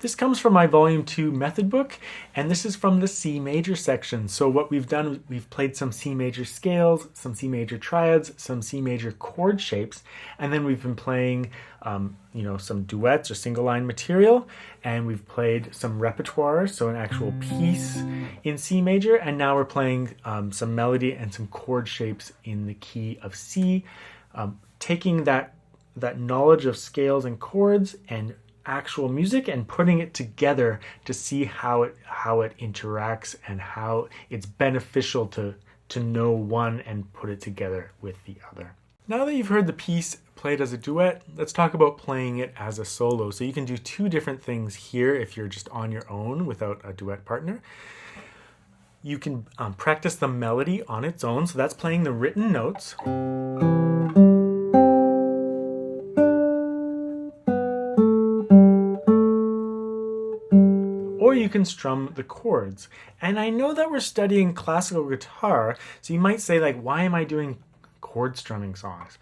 This comes from my Volume 2 method book, and this is from the C major section. So what we've done, we've played some C major scales, some C major triads, some C major chord shapes, and then we've been playing some duets or single line material, and we've played some repertoire, so an actual piece in C major, and now we're playing some melody and some chord shapes in the key of C, taking that knowledge of scales and chords and actual music and putting it together to see how it interacts and how it's beneficial to know one and put it together with the other. Now that you've heard the piece played as a duet, let's talk about playing it as a solo. So you can do two different things here if you're just on your own without a duet partner. You can practice the melody on its own, so that's playing the written notes. Or you can strum the chords. And I know that we're studying classical guitar, so you might say, like, why am I doing chord strumming songs?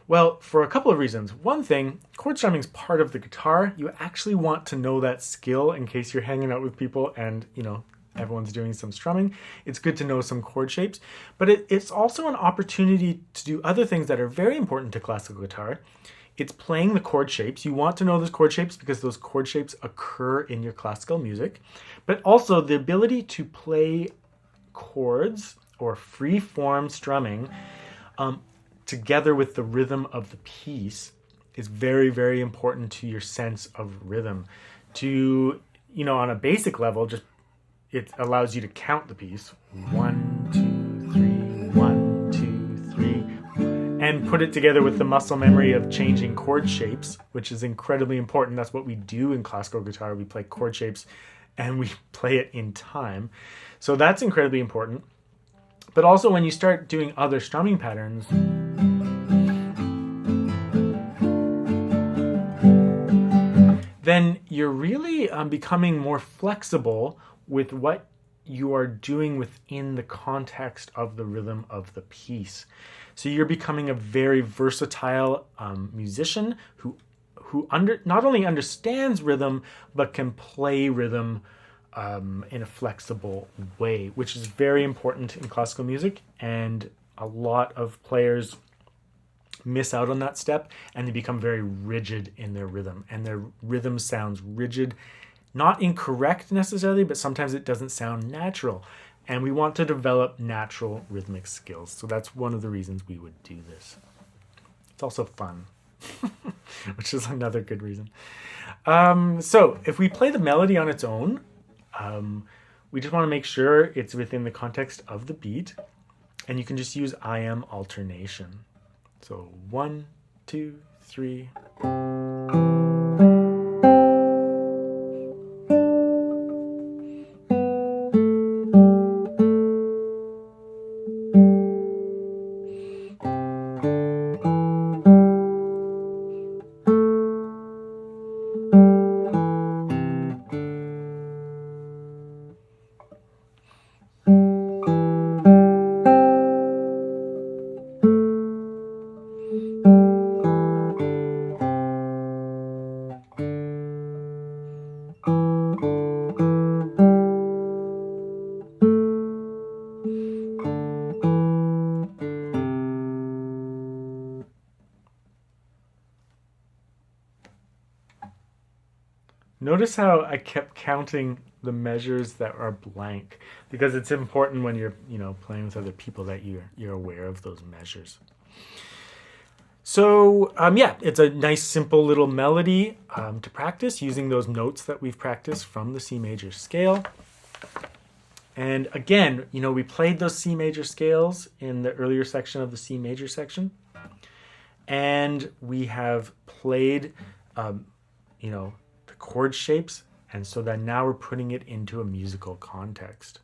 Well, for a couple of reasons. One thing, chord strumming is part of the guitar. You actually want to know that skill in case you're hanging out with people and, everyone's doing some strumming. It's good to know some chord shapes, but it's also an opportunity to do other things that are very important to classical guitar. It's playing the chord shapes. You want to know those chord shapes because those chord shapes occur in your classical music, but also the ability to play chords or free form strumming together with the rhythm of the piece is very, very important to your sense of rhythm. To, on a basic level, it allows you to count the piece. 1, 2, 3, 1, 2, 3. And put it together with the muscle memory of changing chord shapes, which is incredibly important. That's what we do in classical guitar. We play chord shapes and we play it in time. So that's incredibly important. But also when you start doing other strumming patterns, then you're really becoming more flexible with what you are doing within the context of the rhythm of the piece. So you're becoming a very versatile musician who not only understands rhythm, but can play rhythm in a flexible way, which is very important in classical music. And a lot of players miss out on that step and they become very rigid in their rhythm. And their rhythm sounds rigid, not incorrect necessarily, but sometimes it doesn't sound natural. And we want to develop natural rhythmic skills. So that's one of the reasons we would do this. It's also fun, which is another good reason. So if we play the melody on its own, we just want to make sure it's within the context of the beat. And you can just use IM alternation. So 1, 2, 3. Notice how I kept counting the measures that are blank because it's important when you're, playing with other people that you're aware of those measures. So, it's a nice, simple little melody to practice using those notes that we've practiced from the C major scale. And again, we played those C major scales in the earlier section of the C major section. And we have played, the chord shapes. And so that now we're putting it into a musical context.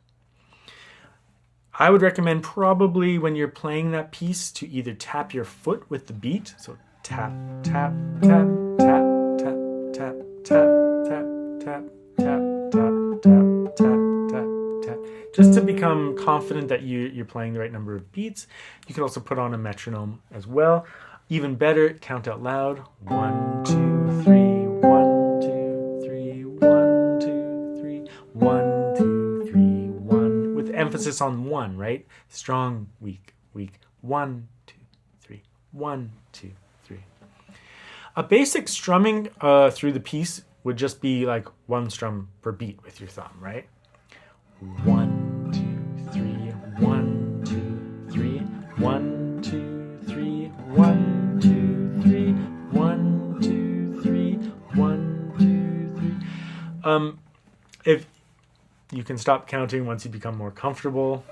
I would recommend probably when you're playing that piece to either tap your foot with the beat. So tap, tap, tap, tap, tap, tap, tap, tap, tap, tap, tap, tap, tap, tap, tap. Just to become confident that you're playing the right number of beats. You can also put on a metronome as well. Even better, count out loud. 1, 2, 3, 1, 2, 3, 1, 2, 3, 1, 2, 3, 1. With emphasis on 1, right? Strong, weak, weak. 1, 2, 3, 1, 2, 3. A basic strumming through the piece would just be like 1 strum per beat with your thumb, right? 1, 2, 3, 1, 2, 3, 1, 2, 3, 1, 2, 3, 1, 2, 3, 1, 2, 3. If you can stop counting once you become more comfortable.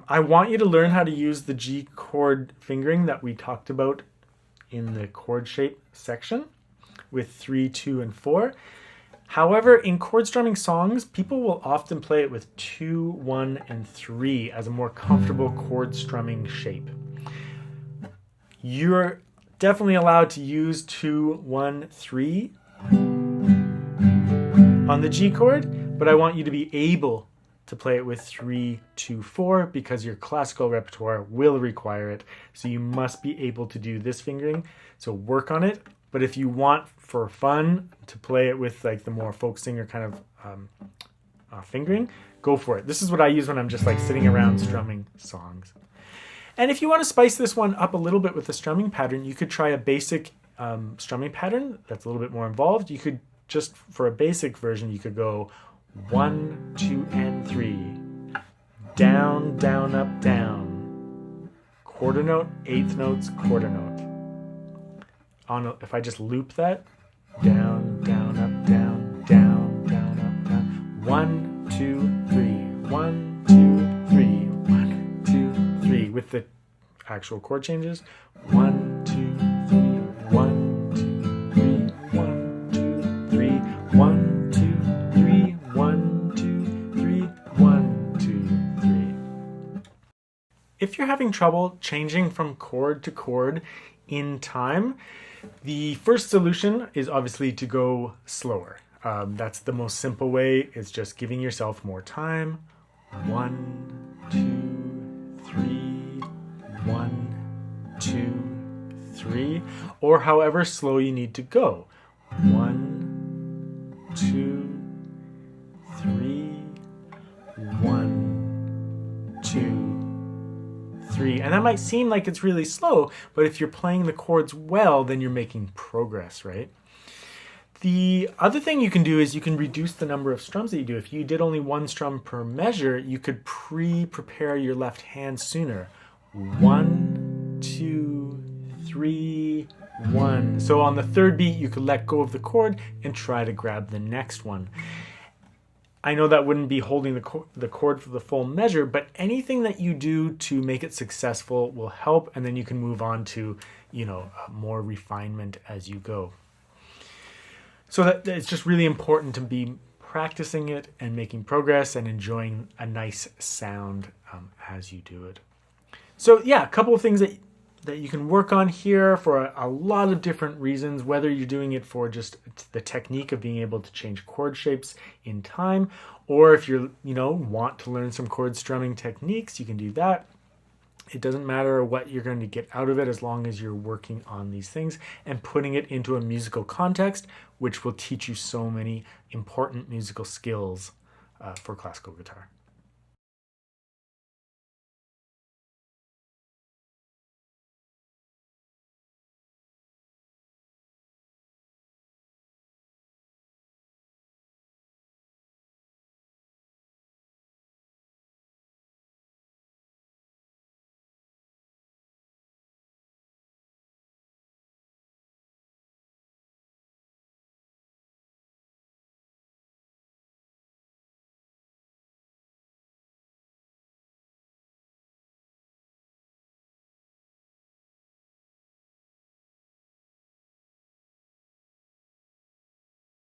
I want you to learn how to use the G chord fingering that we talked about in the chord shape section with 3, 2, and 4. However, in chord strumming songs, people will often play it with 2, 1, and 3 as a more comfortable chord strumming shape. You're definitely allowed to use 2, 1, 3 on the G chord, but I want you to be able to play it with 3, 2, 4 because your classical repertoire will require it. So you must be able to do this fingering. So work on it. But if you want for fun to play it with like the more folk singer kind of fingering, go for it. This is what I use when I'm just like sitting around strumming songs. And if you want to spice this one up a little bit with the strumming pattern, you could try a basic strumming pattern that's a little bit more involved. You could just, for a basic version, you could go 1, 2, and 3. Down, down, up, down. Quarter note, eighth notes, quarter note. If I just loop that, down, down, up, down, down, down, up, down. 1, 2, 3. 1, 2, 3. 1, 2, 3. With the actual chord changes. 1, 2, 3. 1, 2, 3. 1, 2, 3. 1, 2, 3. 1, 2, 3. 1, 2, 3. If you're having trouble changing from chord to chord in time, the first solution is obviously to go slower. That's the most simple way. It's just giving yourself more time. 1, 2, 3, 1, 2, 3, or however slow you need to go. 1, 2, 3, 1, 2, 3. And that might seem like it's really slow, but if you're playing the chords well, then you're making progress, right? The other thing you can do is you can reduce the number of strums that you do. If you did only 1 strum per measure, you could prepare your left hand sooner. 1, 2, 3, 1. So on the third beat, you could let go of the chord and try to grab the next one. I know that wouldn't be holding the chord for the full measure, but anything that you do to make it successful will help, and then you can move on to, more refinement as you go. So that it's just really important to be practicing it and making progress and enjoying a nice sound as you do it. So yeah, a couple of things that you can work on here for a lot of different reasons, whether you're doing it for just the technique of being able to change chord shapes in time, or if you want to learn some chord strumming techniques, you can do that. It doesn't matter what you're going to get out of it as long as you're working on these things and putting it into a musical context, which will teach you so many important musical skills for classical guitar.